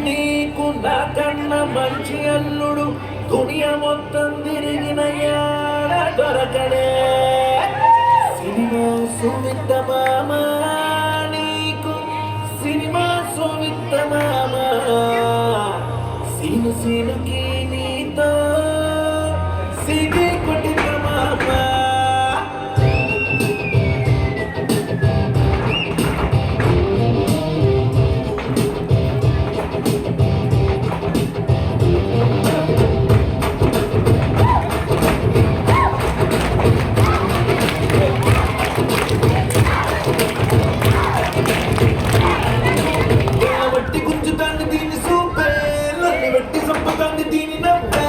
నీకు నాకన్నా మంచి అల్లుడు దునియా మొత్తం తిరిగిన యాడ దొరకడే. సినిమా సుమిత్త మామ, నీకు సినిమా సుమిత్త మామ, సీను సీనుకి నీతో సిగి కొట్టిన మామ. వట్టి గుంజుతాంది దీని సూపే, నన్ను వెట్టి సంపుతాంది దీని నవ్వే,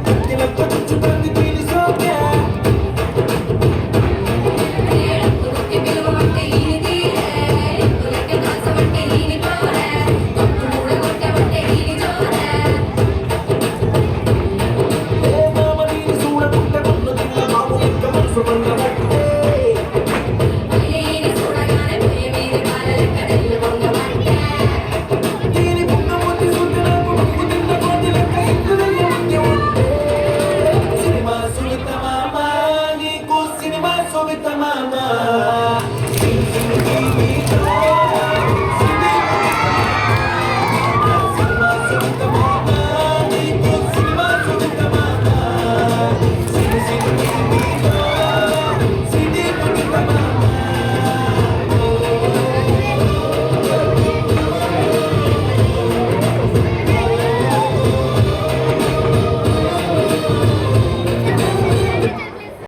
కత్తినక్క గుంజుతాంది దీని సోకే. ఏ మామ దీని చూడకుంటే నన్ను తిన్న బాబు ఇంకా మనసు బంగబట్టే. దీని బుగ్గ ముద్దు చూస్తే నాకు బుగ్గు తిన్న కోతి లెక్క ఇంకుదయ్య ముద్దు ఉంటే. సినిమా సుమిత్త మామ, నీకు సినిమా సుమిత్త మామ.